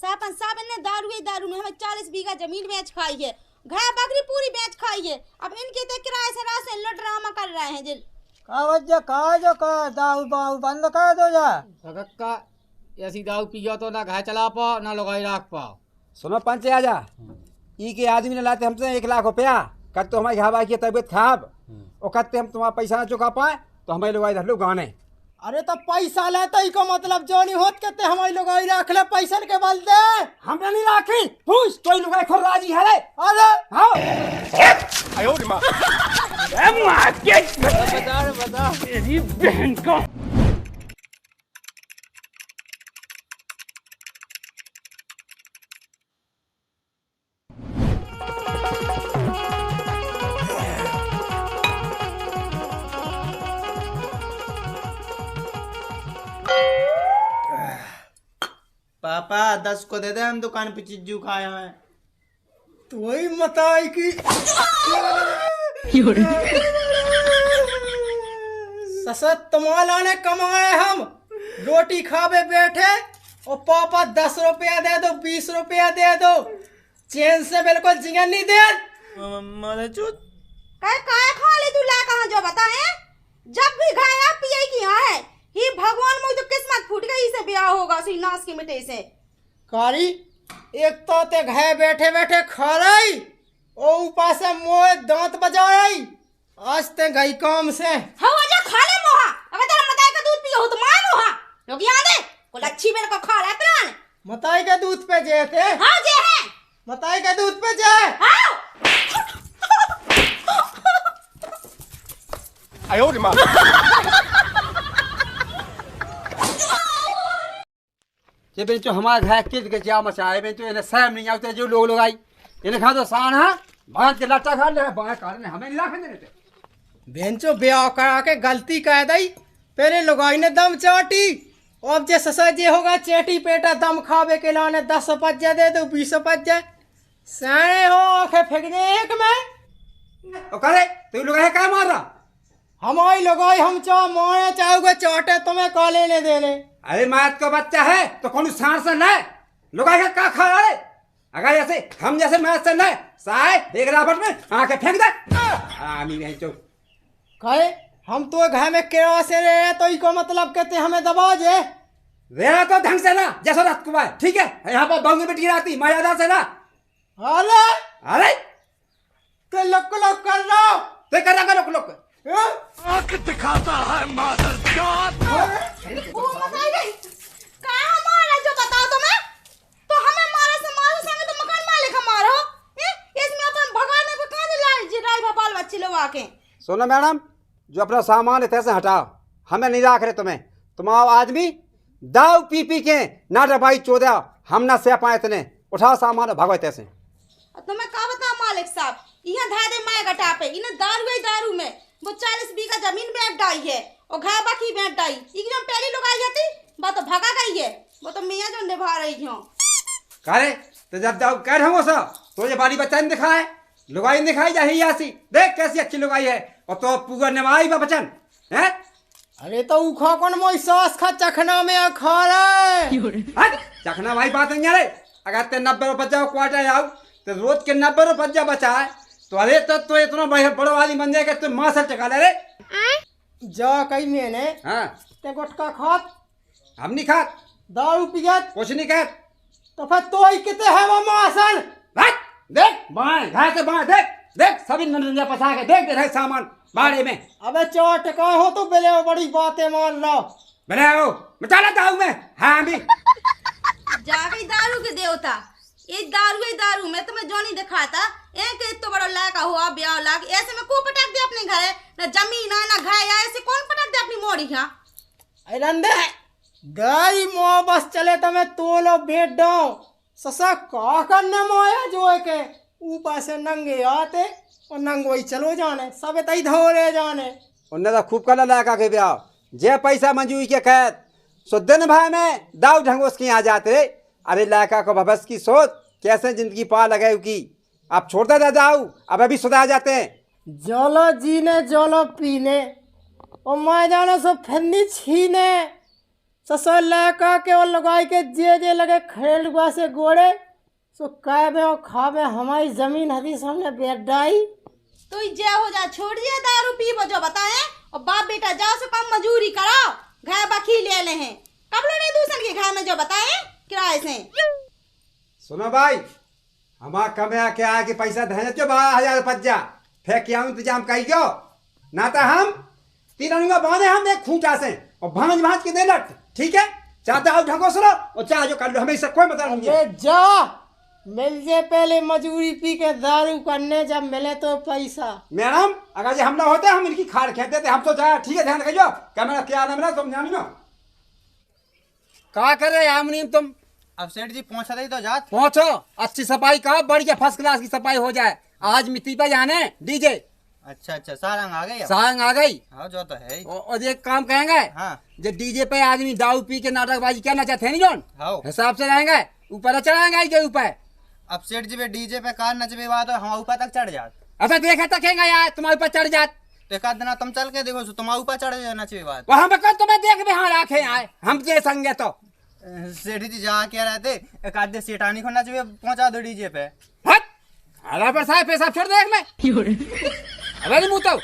सापन साबन ने दारू में हमें 40 बीघा जमीन बेच खाई है, गाय बकरी पूरी बेच खाई है। अब इनके तो किराए से राशन लो ड्रामा कर रहे हैं जिल का दाऊ बाऊ बंद कर दो जा का ऐसी दारू पियो तो ना घर चला पाओ ना लगाई रख पाओ। सुनो पंच आजा, ई के आदमी ने लाते हमसे 1 लाख रुपया, कद तो हमारी घावा की तबीयत खराब और कद हम तुम्हारा पैसा ना चुका पाए तो हमारे लोग धर लो गाने। अरे तो पैसा लेते ही को मतलब जो नहीं होत कहते हमारे लोग रख ले पैसा के बल दे। हमने नहीं राखी पूछ तो लोग खुद राजी है। अरे हाँ आयो रे माँ बता तेरी बहन का। पापा 10 को दे दे, हम दुकान पे चिज्जू खाए हैं। तो वही मताई की ससत तुम्हारा ने कमाए, हम रोटी खावे बैठे और पापा 10 रुपया दे दो 20 रुपया दे दो, चैन से बिल्कुल जिंगन नहीं दे। मारे चूत काय खा ले तू ला कहां जो बता है। जब भी गाया पिए की यहाँ है ही भगवान मुझे तो किस्मत फूट गई से ब्याह होगा सी नाश की मिटे से। कारी एक तो ते घर बैठे बैठे खा रही और ऊपर से मोए दांत बजाई, आज ते गई काम से। हाँ जा खा ले मोहा, अबे तेरा मताई का दूध पियो हो तो मार मोहा लोग याद है को लच्छी मेरे को खा रहा है। मताई के दूध पे जे थे। हाँ जे है मताई के दूध पे जे। हाँ आयो रे माँ ये बेंचो हमारे घर किस के क्या मचाए बेंचो इन्हें सहम नहीं आते जो लोग आई इन्हें खा तो सान है बाहर के लट्टा खा ले बाहर कारण हमें नहीं लाख देते। बेंचो ब्याह करा के गलती कह दई, पहले लगाई ने दम चाटी, अब जे ससा जे होगा चेटी पेटा दम खावे के लाने 10 पज्जे दे दो 20 पज्जे सारे हो आंखें फेंकने एक में। ओ करे तू लोग है क्या मार रहा। हमारी लगाई हम चाह मारे चाहोगे चाटे तुम्हें काले ने देने। अरे मात का बच्चा है तो कौन सांस से न लुका के का खा रहे। अगर ऐसे हम जैसे मैच से न साए देख रावट में आंखें फेंक दे आमी नहीं चो कहे हम तो घर में केरा से रहे तो इको मतलब कहते हमें दबा जे रेरा तो ढंग से ना जैसा रात को है ठीक है। यहाँ पर बंग बेटी आती मर्यादा से ना। अरे अरे तो लोक कर रहा हो तो कर रहा लोग आंख दिखाता है मादर जात। वो मताई गई कहाँ मारा जो बताओ तुम्हें तो हमें मारे से मारो संगे तो मकान मालिक हमारो इसमें अपन भगवान को कहाँ लाई जी राई भोपाल बच्चे लोग आके। सुनो मैडम जो अपना सामान है तैसे हटाओ, हमें नहीं रख रहे तुम्हें। तुम्हारा आदमी दाऊ पी पी के ना भाई चोदा हम ना से पाए इतने उठाओ सामान भगवत तैसे। तुम्हें का बता मालिक साहब यहाँ धा दे माय गटा पे इन्हें दारू में वो 40 बीघा जमीन बेच डाई है और घर बाकी बेच डाई एकदम पहली लोग आई जाती वो तो भगा गई है, वो तो मियाँ जो निभा रही हूँ। करे तो जब जाओ कह रहा हूँ सब तो ये बारी बच्चा ने दिखा है लुगाई ने दिखाई जा यासी देख कैसी अच्छी लुगाई है और तो पूरा निभाई बा बचन है। अरे तो उखा कौन मोई सास खा चखना में खा रहे चखना भाई बात नहीं रे। अगर ते 90 रुपया क्वार्टर आओ तो रोज के 90 रुपया बचा है तो अरे तो इतना बड़ो वाली बन जाएगा तुम माँ से टका ले रे। जा कही मैंने हाँ ते गुटका खात हम नहीं खात दारू पियत कुछ नहीं कहत तो फिर तो ही किते है वो मासन देख बाएं घर से बाएं देख देख सभी नंजा पसा के देख रहे सामान बाड़े में। अबे चोट का हो तो बेले बड़ी बातें मान लो भले हो मचाना दाऊ में। हाँ भी जागई दारू के देवता ये दारू में तुम्हें जो नहीं दिखाता एक तो बड़ा लायक हुआ ब्याह लाग ऐसे में को पटक दे अपने घर ना जमीन ना घर ऐसे कौन पटक दे अपनी मोड़ी। यहाँ रंदे गाई मोह बस चले तो मैं तोलो बेट दो ससा का करने मोया जो है के ऊपर से नंगे आते और नंगोई चलो जाने सब तई धोरे जाने। उन्हें तो खूब कला लायका के ब्याह जे पैसा मंजूरी के कैद सो दिन भाई में दाऊ ढंग उसके यहाँ जाते। अरे लायका को भबस की सोच कैसे जिंदगी पा लगे की आप छोड़ते रह जाओ अब अभी सुधार जाते हैं। जलो जीने जलो पीने और मैं जानो सब फन्नी छीने ससुर लड़का के और लगाई के जे लगे खड़ेलुआ से गोड़े सो कहबे और खाबे हमारी जमीन हदी सामने बेडाई। तो ही जे हो जा छोड़ दिया दारू पी जो बताए और बाप बेटा जाओ से कम मजूरी करो घर बाकी ले ले हैं कब लो नहीं दूसरे के घर में जो बताए किराए से। सुनो भाई, हमारा कम है क्या है कि पैसा धने जो 12,000 पज्जा फेंक के इंतजाम कर गयो ना तो हम 3 अनुगा बांधे हम एक खूंटा से और भांज के दे लट, ठीक है? चाहते आओ ढंगो सुनो और चाहे जो कर लो, हमें इससे कोई मतलब नहीं है। जा मिल जे पहले मजूरी पी के दारू करने, जब मिले तो पैसा। मैडम अगर ये हमला होते हम इनकी खाड़ खेते थे, हम तो चाहे ठीक है ध्यान रखियो कैमरा क्या ना मिला तुम जानियो का कर रहे यामनी तुम? अब सेठ जी पहुंचा दे तो जात। पहुंचो, अच्छी सफाई का बढ़िया फर्स्ट क्लास की सफाई हो जाए। आज मिट्टी पे जाने डीजे अच्छा सारंग आ गई अब। सांग आ गई। हाँ जो तो है ही। और एक काम कहेंगे, हाँ जब डीजे पे आदमी दारू पी के नाटकबाजी करना चाहते हैं नहीं जोन हाँ। हिसाब से रहेंगे, ऊपर चढ़ाएंगे के ऊपर। अब सेठ जी पे डीजे पे कार नचबे बाद हम ऊपर तक चढ़ जात। अच्छा देखे तकेंगे यार तुम्हारे ऊपर चढ़ जात। तो एक आध दिन तुम चल के देखो तुम ऊपर चढ़ जाना चाहिए बात। वहां पे कल तुम्हें देख भी हाँ रखे आए हम जे संगे तो सेठ जी जहाँ कह रहे थे एक आध दिन सेठानी को नचबे पहुंचा दो डीजे पे। हट अरे पर साहब पेशाब छोड़ देख मैं अरे नहीं मुँह तो।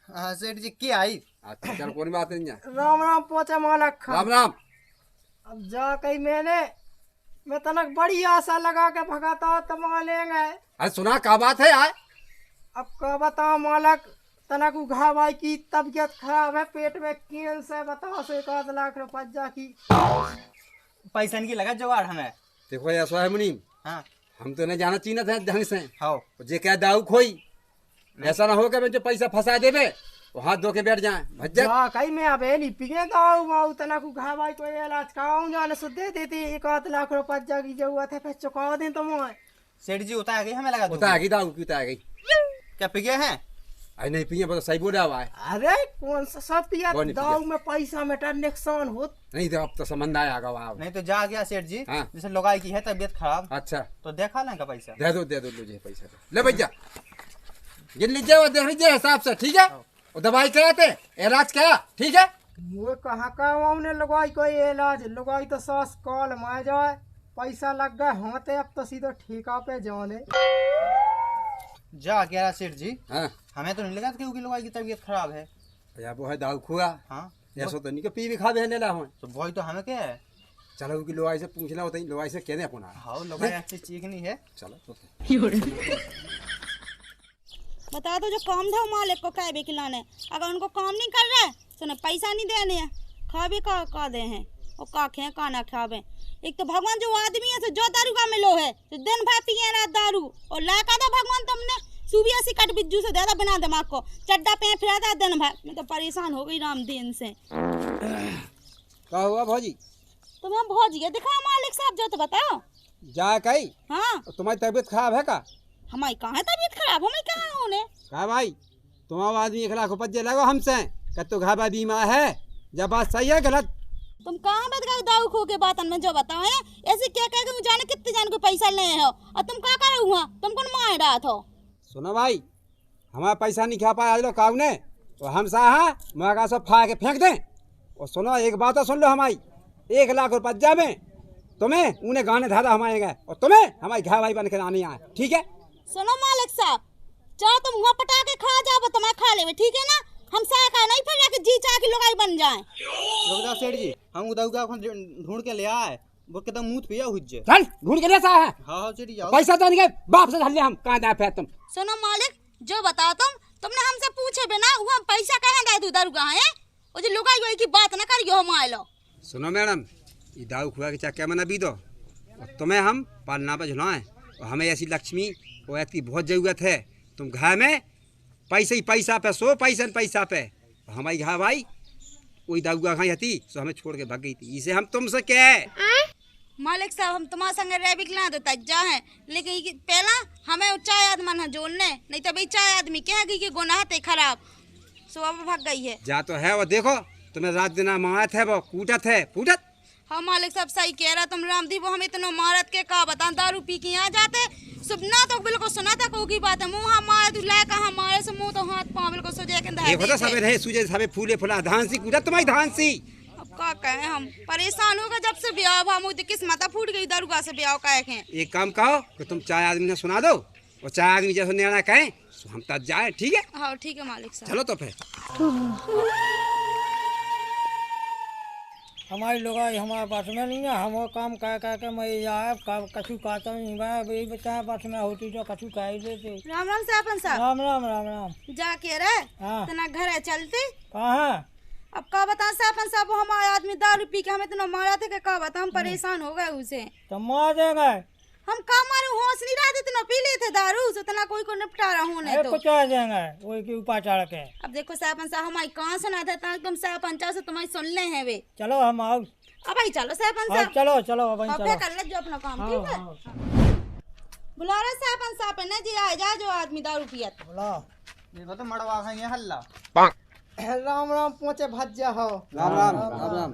हाँ सेठ जी की आई। अच्छा चल कोई बात नहीं है। राम राम पोचा मालक खा। राम राम। अब जा कही मैं तनक बड़ी आशा लगा के भगाता हूँ तमा लेंगे। अरे सुना क्या बात है यार? अब का बताओ मालक, तनक उघा भाई की तबीयत खराब है, पेट में कील से बताओ से 1 लाख रुपया की पैसा की लगा जुगाड़ हमें। देखो ऐसा है मुनीम, हाँ हम तो नहीं जाना चीना था ढंग से। हाँ जे क्या दाऊ खोई ऐसा ना हो कि मैं जो पैसा फंसा देवे वो हाथ धो के बैठ जाए भज्ज। जा कही मैं अब नहीं पिए दाऊ माऊ तनक उघा भाई को इलाज कराऊं जाने सो दे देती 1 लाख रुपया की जरूरत है, फिर चुका दें तो मैं। सेठ जी उतार गई हमें लगा उतार गई दाऊ की उतार गई। क्या पिए हैं? अरे नहीं पिए तो सही बोल रहा है। अरे कौन सा सब पिया कौन नहीं पिया? दाऊ में पैसा में नुकसान होत नहीं तो अब तो संबंध आएगा वहाँ। नहीं तो जा गया सेठ जी। हाँ। जैसे लगाई की है तबीयत खराब अच्छा तो देखा लें का पैसा। दे दो लीजिए पैसा ले भैया गिन लीजिए और देख लीजिए हिसाब से, ठीक है? और दवाई कराते इलाज करा, ठीक है? वो कहाँ का हमने लगाई कोई इलाज, लगाई तो सास कॉल मार जाए, पैसा लग गए होते अब तो सीधे ठेका पे जाने। जा कह रहा सेठ जी हाँ हमें तो नहीं लगा क्योंकि लगाई की तबीयत खराब है। भैया वो है दाऊ खुआ हाँ ऐसा तो नहीं कि पी भी खा भी ले ला हूँ। तो वही तो हमें क्या है। चलो कि लोहाई से पूछना होता है, लोहाई से कहने अपना। हाँ लगाई अच्छी चीखनी है। चलो तो बता दो जो काम था मालिक को कह भी खिलाने, अगर उनको काम नहीं कर रहा है तो ना पैसा नहीं देने हैं, खा भी का दे हैं और का खे का ना खावे। एक तो भगवान जो आदमी है तो जो दारू का मिलो है तो दिन भर पिए रात दारू और लाका था भगवान तुमने सुबह से कट बिज्जू से ज्यादा बना दिमाग को चड्डा पे फिराता दिन भर। मैं तो परेशान हो गई राम दिन से। क्या हुआ भौजी? तुम्हें भौज गया दिखा मालिक साहब जो तो बताओ। जा कही हाँ तुम्हारी तबीयत खराब है का? हमारी कहाँ है तबीयत खराब, हमें कहाँ होने। कहा भाई तुम्हारा आदमी 1 लाख रुपये लगो हमसे कि तू घर भाई बीमार है, जब बात सही है गलत? तुम कहाँ बात कर दाऊ खो के बात में जो बताओ है ऐसे क्या कह के जाने कितने जान को पैसा ले हो और तुम क्या कर हुआ तुम कौन मार रहा था। सुनो भाई हमारा पैसा नहीं खा पाया लोग काऊ ने तो हम साहा मगा सब फाड़ के फेंक दें। और सुनो एक बात तो सुन लो, हमारी 1 लाख रुपया में तुम्हें उन्हें गाने धारा हमारे गए और तुम्हें हमारी घर भाई बन के आने आए, ठीक है? सुनो मालिक साहब चाहो तुम वहाँ पटा के खा जाओ तो मैं खा ले, ठीक है ना? हम साका नहीं फिर जाके जी चाह के लोगाई बन जाए। रुक जाओ सेठ जी हम उदा ढूंढ के ले आए वो एकदम मुंह पिया हुज्जे। चल ढूंढ के ले सा है हाँ हाँ सेठ जी जाओ। पैसा तो नहीं गए बाप से धर ले हम कहाँ जाए फिर तुम। सुनो मालिक जो बताओ तुमने हमसे पूछे बिना वहाँ पैसा कहाँ गए तू दारू कहाँ है वो जो लोगाई वाई की बात ना करियो हम आए लो। सुनो मैडम ये दाऊ खुआ के चक्कर में ना बी दो और तुम्हें हम पालना पे झुलाएं और हमें ऐसी लक्ष्मी और ऐसी बहुत ज़रूरत है। तुम घर में पैसे ही पैसा पे सो पैसा पे हमारी घर भाई वही दाऊगा खाई थी तो हमें छोड़ के भाग गई थी, इसे हम तुमसे क्या है? मालिक साहब हम तुम्हारे संग रह भी खिला देता जा है लेकिन पहला हमें चाय आदमी ना जोड़ने नहीं तो भाई चाय आदमी कह गई कि गुनाह थे खराब सो अब भाग गई है। जा तो है वो देखो तुम्हें रात दिन मारत है वो कूटत है फूटत। हाँ मालिक साहब सही कह रहा तुम रामदीप हम इतना मारत के का बता दारू पी के आ जाते सुबना तो बिल्कुल सुना था को की बात है मुँह मारे तू लाए कहाँ मारे से मुँह तो हाथ पाँव बिल्कुल सोचे के देखो तो सबे रहे सूजे सबे फूले फुला धान सी कूटत तुम्हारी धान सी का कहे हम परेशान हो गए जब से ब्याह हुआ मुझे किस्मत फूट गई दरुगा से ब्याह का है। एक काम कहो कि तुम चाय आदमी ने सुना दो और चाय आदमी जैसे निर्णय कहें तो हम तक जाए, ठीक है? हाँ ठीक है मालिक साहब। चलो तो फिर। हमारी लुगाई हमारे पास में नहीं है, हम वो काम कह के मैं आए कछु कहता नहीं मैं वही बच्चा पास में होती तो कछु कह ही देते। राम राम सरपंच साहब। राम राम राम राम। जाके रे हाँ। तना घर है चलते। कहाँ? अब का बता सरपंच साहब, वो हमारे आदमी दारू पी के हमें इतना मारा थे कि का बता, हम परेशान हो गए उसे। तो मार देंगे। हम का मारू होश नहीं रहा, इतना पी ले थे दारू से, इतना कोई को निपटारा होने तो कुछ देंगे वही के ऊपर चढ़ के। अब देखो सरपंच साहब हमारी कहाँ सुना था तुम सरपंच से तुम्हारी सुन ले हैं वे। चलो हम आओ। अब भाई चलो सरपंच हाँ, साहब। चलो चलो अब अब चलो। कर ले जो अपना काम, हाँ, ठीक है? हाँ। बुला रहे सरपंच साहब ने जी, आ जा जो आदमी दारू पिया। बोला देखो तो मड़वा खाएंगे हल्ला। राम राम पहुँचे भज्जा हो। राम राम राम राम।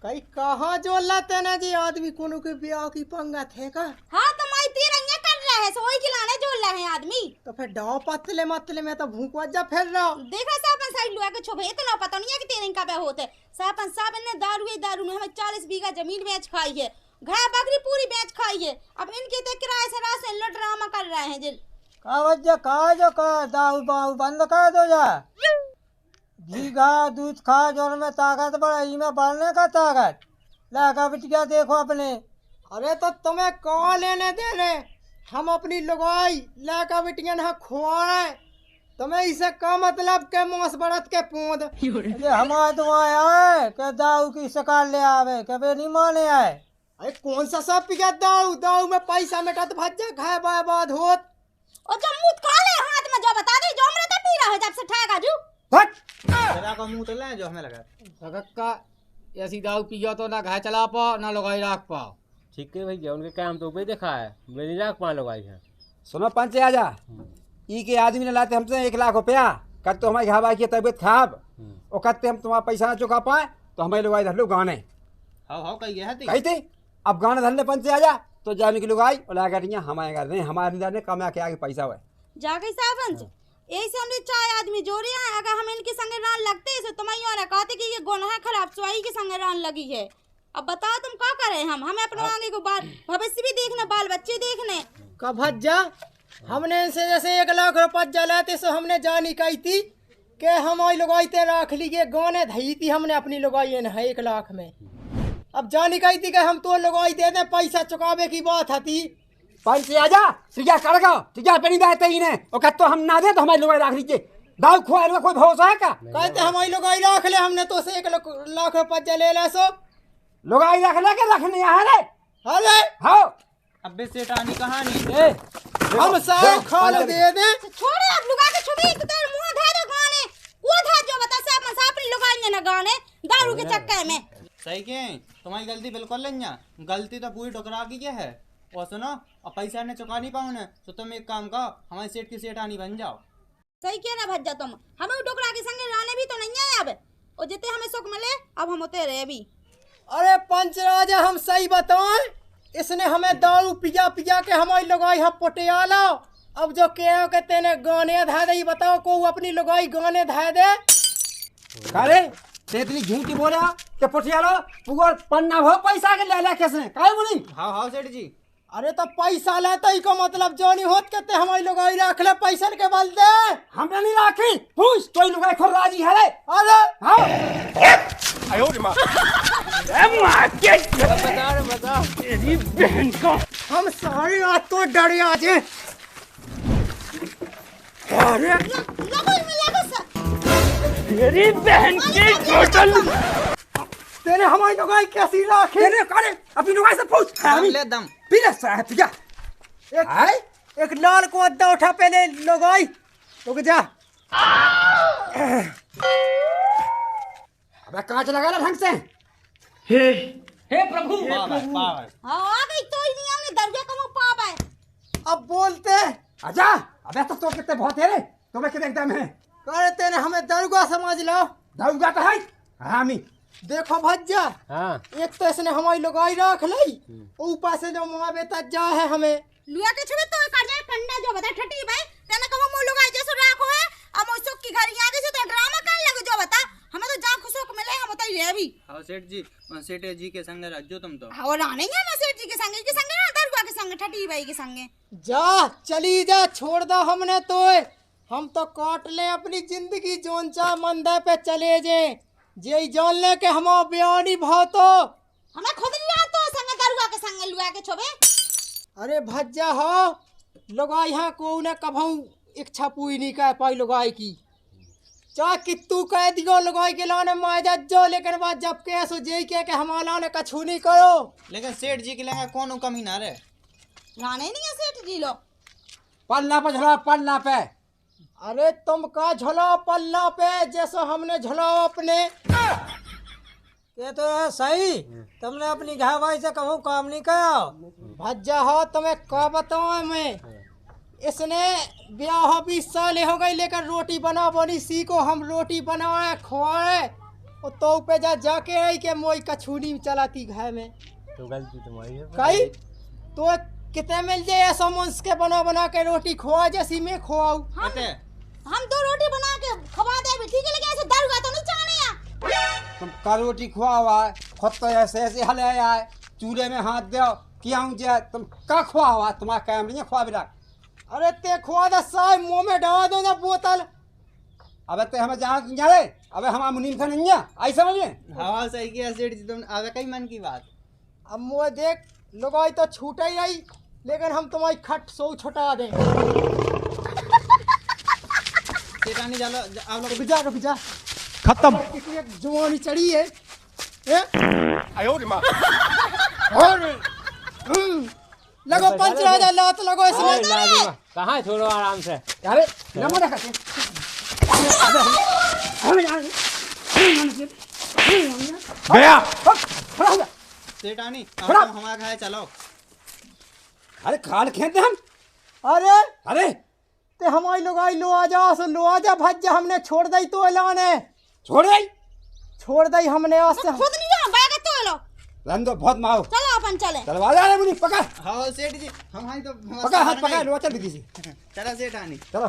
कई कहाँ जो लाते ना जी आदमी कोनो के ब्याह की पंगा थे का? हाँ तो माई तेरंगा कर रहा है, सोई खिलाने जो रहे हैं आदमी। तो फिर डाव पतले मतले में तो भूख जा फिर रहा। देख रहे सरपंच साहब लुआ के छुपे तो ना पता नहीं है कि तेरंगा पे होते। सरपंच साहब ने दारू में हमें 40 बीघा जमीन बेच खाई है, गाय बकरी पूरी बेच खाई है। अब इनके तो किराए से राशन लो ड्रामा कर रहे हैं जिल। का वजह का जो का दाऊ बाऊ बंद कर दो जा। घी खा दूध खा जोर में ताकत बढ़ाई में बढ़ने का ताकत लाका बिटिया देखो अपने। अरे तो तुम्हें कौन लेने दे रहे, हम अपनी लुगाई लाका बिटिया ना खुआए, तुम्हें इसे का मतलब के मोस बढ़त के पूंद। ये हमारे तो आए के दाऊ की शिकार ले आवे के बे नहीं माने आए। अरे कौन सा सब पिया दाऊ, दाऊ में पैसा मिटत भज्जा खाए बाद होत। और जब मुंह खा ले हाथ में जो बता दे जो हमरे तो पी रहा है जब से ठेका जू। हट तेरा का मुंह तो ले जो हमें लगा। का ऐसी दाऊ पिया तो ना घर चला पाओ ना लुगाई रख पाओ। ठीक है भैया, उनके काम तो ऊपर देखा है, मेरी राख पा लगाई है। सुनो पंच आजा, ई के आदमी ने लाते हमसे 1 लाख रुपया, कद तो हमारी घावा की तबीयत खराब और कदते हम तुम्हारा पैसा ना चुका पाए तो हमारी लुगाई धर लो गाने। हाँ कही है कही थी अब गाने धरने पंच आजा तो जाने की लुगाई और लगा कटिया हमारे घर नहीं, हमारे अंदर ने कमा के आगे पैसा हुआ जाके सरपंच ऐसे हमने 4 आदमी जोड़े हैं, अगर हम इनके संगे रान लगते हैं तो तुम्हारी और कहते कि ये गुनाह खराब सुहाई के संगे रान लगी है। अब बताओ तुम क्या करें, हम हमें अपने आगे को बाल भविष्य भी देखना, बाल बच्चे देखने का भज्जा। हमने इनसे जैसे 1 लाख रुपया जलाते सो हमने जानी कही थी कि हमारी लुगाईते रख लीजिए, गाने धई थी हमने अपनी लुगाई है 1 लाख में। अब जानी कही थी कि हम तो लुगाई दे दे, पैसा चुकावे की बात थी। पंच आजा सिया कड़गा सिया पेनी दाते ही ने और कद तो हम ना दे तो हमारी लुगाई रख लीजिए, दाऊ खुआ में कोई भरोसा है का? कहते हमारी लुगाई रख ले, हमने तो से 1 लाख रुपया ले ले सो लुगाई रख ले के रखने यहाँ रे। अरे हाँ अब बे सेठानी कहानी हम सारे खाल दे दे। छोड़े अब लुगा के छुपी तो तेरे मुंह धर दो गाने वो था जो बता सरपंच साहब अपनी लुगाई ना गाने दारू के चक्कर में। सही के तुम्हारी गलती बिल्कुल नहीं है, गलती तो पूरी टकरा की है। और सुनो अब पैसा ने चुका नहीं पाऊँ ना तो तुम एक काम करो हमारे सेठ की सेठानी बन जाओ। सही किया ना भज्जा, तुम हमें डोकरा के संगे रहने भी तो नहीं आए अब, और जितने हमें सुख मिले अब हम होते रहे भी। अरे पंचराजा हम सही बताएं, इसने हमें दारू पिया पिया के हमारी लुगाई हम पटियाला। अब जो कहो के तेने गाने धा दे, बताओ को अपनी लुगाई गाने धा दे। अरे इतनी झूठी बोला कि पुठियालो पुगोर पन्ना भो पैसा के ले ले कैसे काहे बोली? हाँ सेठ जी। अरे तो पैसा लेते ही को मतलब जो नहीं होत कहते हमारी लुगाई रख ले पैसा के बल दे। हमने नहीं राखी पूछ कोई लुगाई खोल राजी है रे। अरे हाँ बता तेरी बहन का हम सारी रात तो डरे आज। अरे तेरी बहन की टोटल तेरे हमारी लुगाई कैसी राखी? तेरे करे अपनी लुगाई से पूछ। दम ले दम। पीले साहब पिया एक लाल को अद्दा उठा पहले लुगाई रुक जा। अबे कांच लगा ना ढंग से। हे प्रभु पावर हाँ आ गई तो ही नहीं हमने दर्जा का मुंह पाप है। अब बोलते आजा अबे तो कितने बहुत है रे तुम्हें कितने एकदम है अरे तेने हमें दरुगा समझ लो। दाऊगा तो है हरामी। देखो भज्जा, हाँ एक तो इसने हमारी लुगाई रख ली, ऊपर से जो माँ बेटा जा है हमें लुआ के छुपे तो कर जाए कंडा जो बता ठठी भाई तेने कहो मो लुगाई जैसे राखो है अब मो सुख की घर आ गई तो ड्रामा कर लगे जो बता हमें तो जा खुशो को मिले हम तो ले अभी। हाँ सेठ जी के संग रखो तुम तो। और आने हैं मैं सेठ जी के संगे ना दरुआ के संगे ठठी भाई के संगे। जा चली जा, छोड़ दो हमने तो, हम तो काट ले अपनी जिंदगी जोन चा मंदा पे चले जे जे जान ले के हम बयानी भाव तो हमें खुद नहीं आता तो संगे दरुआ के संगे लुआ के छोबे। अरे भज्जा हो लोगा यहाँ को न कभू इच्छा पूरी नहीं कह पाई लोगाई की, चाहे कितू कह दियो लोगाई के लाने मायजा जो, लेकिन बात जब के सो जे के हमारा ने कछु नहीं करो। लेकिन सेठ जी के लेंगे कौन कमी ना रे, लाने नहीं है सेठ जी लो। पलना पे झला, पलना पे। अरे तुम का झुलाओ पल्ला पे जैसा हमने झुलाओ अपने। ये तो है सही, तुमने अपनी घर भाई से कहूँ काम नहीं किया। भज्जा हो तुम्हें क्या बताऊं मैं, इसने ब्याह 20 साल हो गई लेकर रोटी बना बनी सीखो, हम रोटी बनाए खुआए और तो पे जाके आई के मोई कछूनी चलाती घर में। तो गलती तुम्हारी है। कई तो कितने मिल जाए ऐसा मुंस के बना के रोटी खुआ जैसी मैं खुआऊ। हम 2 रोटी बना के खवा दे भी ठीक है, लेकिन ऐसे दरुआ तो नहीं चाहने यार। तुम का रोटी खुआ हुआ है, खुद तो ऐसे हले आया है, चूल्हे में हाथ दो क्या जे तुम का खुआ हुआ, तुम्हारा काम नहीं है खुआ बिना। अरे ते खुआ दे साहब मुंह में डाल दो ना बोतल। अबे ते हमें जहाँ जाए, अबे हम मुनीम से नहीं है, आई समझे। हाँ सही किया सेठ जी, तुम आवे कई मन की बात। अब मुँह देख लोगाई तो छूटा ही रही, लेकिन हम तुम्हारी खट सो छुटा दें। सेठानी चलो आप लोग रुक जा खत्म। कितनी जवानी चढ़ी है, आयो रे माँ। लगो 5,000 लात लगो इसमें। कहाँ छोड़ो आराम से। अरे नमो ना करते गया। सेठानी आप तो हमारे घर चलो। अरे खाल खेते हम। अरे अरे ते हमारी लोगाई लो आ जा भज्जा, हमने छोड़ दई तो लाने छोड़ दे, छोड़ दई हमने आज से। खुद नहीं जाओ बैग तो लो। रंदो बहुत मारो, चलो अपन चले। चलवा जा रे मुनी पकड़, हाँ सेठ जी हमारी तो पकड़ हाथ पकड़ लो, चल दीदी चलो सेठानी। चलो।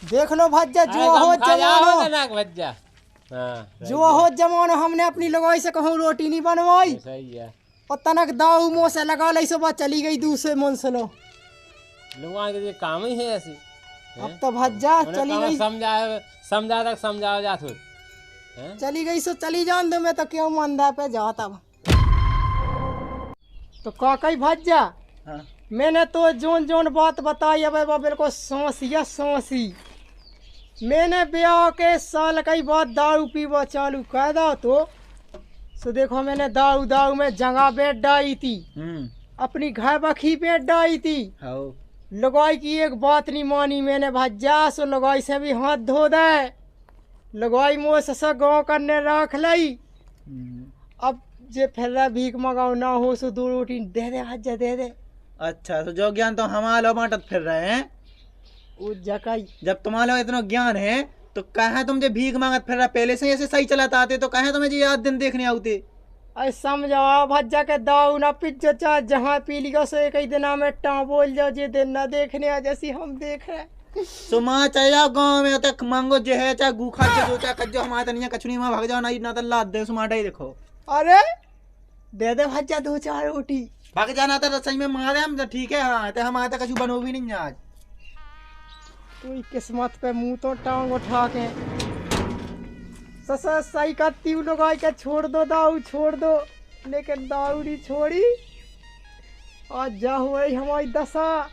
देख लो भज्जा जो हो जमानो, ना भज्जा। हाँ जो हो जमानो, हमने अपनी लोगाई से कहूँ रोटी नहीं बनवाई सही है। और तनक दाऊ मुँह से लगा ली, सुबह चली गई दूसरे मुंह से लो। लोगों के लिए काम ही है ऐसी। अब तो भज्जा चली गई, समझाओ जा तू। चली गई सो चली जान दो, मैं तो क्यों मंदा पे जाता। तो काकई भज्जा मैंने तो जोन बात बताई, अब बिल्कुल सोसी। मैंने ब्याह के साल कई बात दारू पीवा चालू कर दो तो सो देखो मैंने दारू में जगह बैठ डाली थी, अपनी घर बखी बैठ डाली थी। लगाई की एक बात नहीं मानी मैंने भज्जा, सो लगाई से भी हाथ धो दे, लगाई मुँह से गाँव करने रख ली। अब जे फिर भीख मंगाओ ना हो सो 2 रोटी दे दे भज्जा दे दे। अच्छा तो जो ज्ञान तो हमारा बांटत फिर रहे हैं, वो जकाई जब तुम्हारा इतना ज्ञान है तो कहे तुम जो भीख मांगत फिर रहा, पहले से ऐसे सही चलाता आते तो कहे तुम्हें जी आज दिन देखने आते। अरे समझाओ भज्जा के दाऊ ना पिज्जो चाह जहाँ पी लियो सो एक ही दिन में टा बोल जाओ जे दिन ना देखने आ जैसी हम देख रहे। सो माँ चाहे जाओ गाँव में तक मांगो जो है चाहे गुखा जो चाहे कज्जो हमारे तनिया कचुनी में भाग जाओ ना तो लाद दे सुमाटा ही देखो। अरे दे दे भज्जा 2-4 रोटी, भाग जाना था रसोई में मारे हम तो ठीक है। हाँ तो हमारे तक कछु बनो भी नहीं आज। तू किस्मत पे मुंह तो टांग उठा के ससा सही करती लोग आई के छोड़ दो दाऊ छोड़ दो, लेकिन दाऊ नहीं छोड़ी। आज जा हुई हमारी दशा।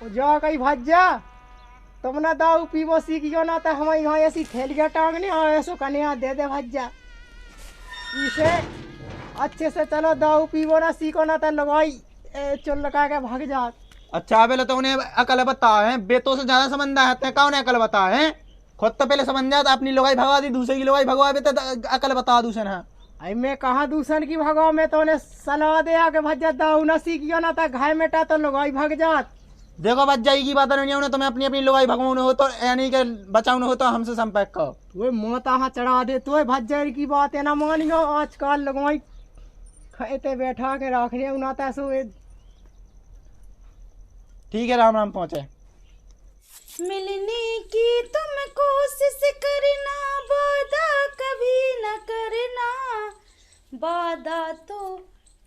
जा कहीं भज्जा तुम ना दाऊ पीवो सीखियो ना तो हमारे यहाँ ऐसी थैलियाँ टांगने और ऐसो कन्या दे दे भज्जा। इसे अच्छे से चलो दाऊ पीवो ना सीखो ना तो लगाई चुन लगा के भाग जा। अच्छा पहले तो उन्हें अकल बता है, बेतों से ज्यादा समझदा है कौन अकल बता है। खुद तो पहले समझ जा, अपनी लोगाई भगवा दी, दूसरे की लोगाई भगवा भी तो अकल बता दूसर है। आई मैं कहाँ दूसर की भगवा, मैं तो उन्हें सलाह दे आके भज्जा दाऊ ना सीखियो ना तो घाय मेटा तो लगाई भाग जात। देखो बच जाएगी की बात नहीं उन्हें, तुम्हें अपनी अपनी लोगाई भगवान हो तो यानी कि बचाओ हो तो हमसे संपर्क करो। वो मोता चढ़ा दे तो भज्जा की बात है ना मानियो। आजकल लगाई खेते बैठा के रख रहे उनाता सो ठीक है राम राम पहुँचे। मिलने की तुम कोशिश करना, वादा कभी न करना, वादा तो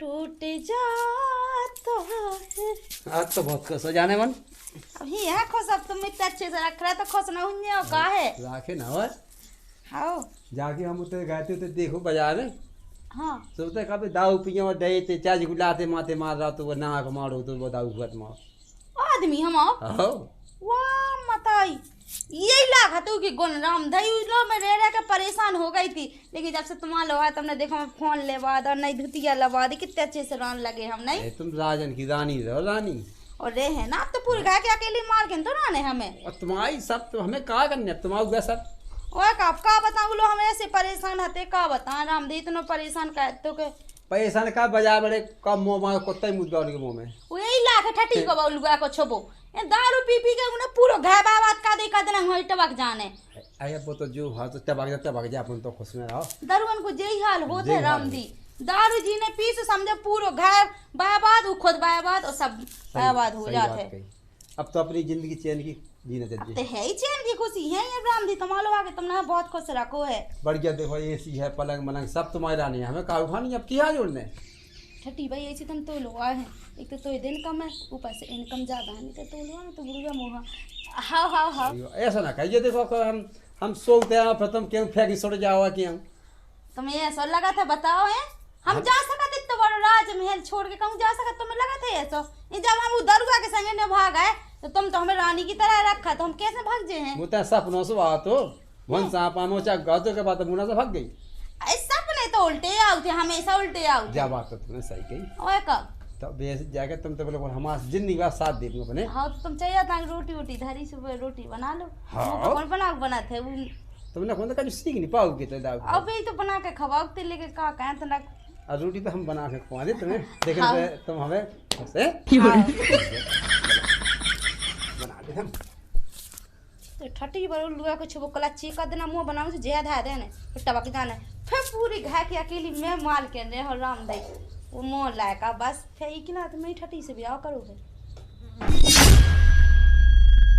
टूट जाता है। आज तो बहुत खुश हो जाने मन अभी है खुश, अब तुम इतने अच्छे से रख रहे तो खुश ना हुई हो का है। राखे ना हो हाँ जाके हम उतरे गए थे तो देखो बाजार में हाँ सोचते कभी दाऊ पिए और दे ते चार्ज गुलाते माते मार रहा तो वो नाक मारो तो वो दाऊ खत मार आदमी हम आओ हो वाह मताई यही लाग तू की गुण राम धई लो मैं रह के परेशान हो गई थी, लेकिन जब से तुम्हारा लो है तुमने देखो मैं फोन लेवा और नई धुतिया लगा दी, कितने अच्छे से रान लगे हम नहीं। तुम राजन की रानी रहो रानी और रे है ना, अब तो पूरे घर के अकेले मार के तो राने हमें। और तुम्हारी सब तो हमें कहा करने अब तुम्हारा हुआ सब ओए का बताऊं लो, हम ऐसे परेशान हते का बता राम दे इतना परेशान कर तो के पैसा का बाजार बड़े कम मुँह मार कुत्ता ही मुद्दा के मुँह में वो यही लाख ठठी को लुगा को छोबो ये दारू पी पी के उन्हें पूरा घर बात का देखा देना होई टबक जाने। अरे वो तो जो हाँ तो टबक जा अपन तो खुश में रहो। दरुअन को यही हाल होते राम दी, दारू जी ने पी से समझे पूरा घर बर्बाद, वो खुद बर्बाद और सब बर्बाद हो जाते। अब तो अपनी जिंदगी चैन की जीना चाहिए। तो है ही चैन की खुशी है ये राम दी, तुम्हारे लोग आके तुमने बहुत खुश रखो है। बढ़िया देखो एसी है पलंग मलंग सब तुम्हारी रानी है, हमें काहू खानी अब क्या जोड़ने ठटी भाई ऐसी तुम तो लोग आए हैं, एक तो दिन कम है ऊपर से इनकम ज्यादा है, नहीं तो लोग तो बुढ़िया मोहा। हाँ हाँ हाँ ऐसा ना कहिए देखो हम सोते हैं फिर तुम क्यों फेंक छोड़ जाओ कि हम तुम्हें ऐसा लगा था बताओ है हम जा सकते तो बड़ा राजमहल छोड़ के कहूँ जा सकते, तुम्हें लगा था ऐसा ये जब हम दरुआ के संगे ने भाग आए तो तुम तो हमें रानी की तरह रखा, तो हम कैसे भाग जे हैं। वो तो सपनों से बात हो वन सांपा मोचा गाजो के बाद मुना से भाग गई। सपने तो उल्टे आउते हमेशा उल्टे आउते। क्या बात है तुमने सही कही। ओए का तो बेस जाके तुम तो बोलो हमारे जिंदगी का साथ दे दो अपने। हाँ तो तुम चाहिए था रोटी वोटी धरी सुबह रोटी बना लो। हाँ कौन बनाते वो तुमने कौन कभी सीख नहीं पाओगे तो दाऊ अब यही तो बना के खवाते लेके का कहें तो ना और रोटी तो हम बना के खुआ दे तुम्हें लेकिन हाँ। तुम हमें से बना दे हम तो ठटी बरो लुआ कुछ वो कला चीका देना मुंह बनाओ से ज्यादा है देने टबक जाने फिर पूरी घा के अकेली मैं माल के ने हो राम दई वो मोह लायका बस फिर कि ना तो मैं ठटी से ब्याह करोगे।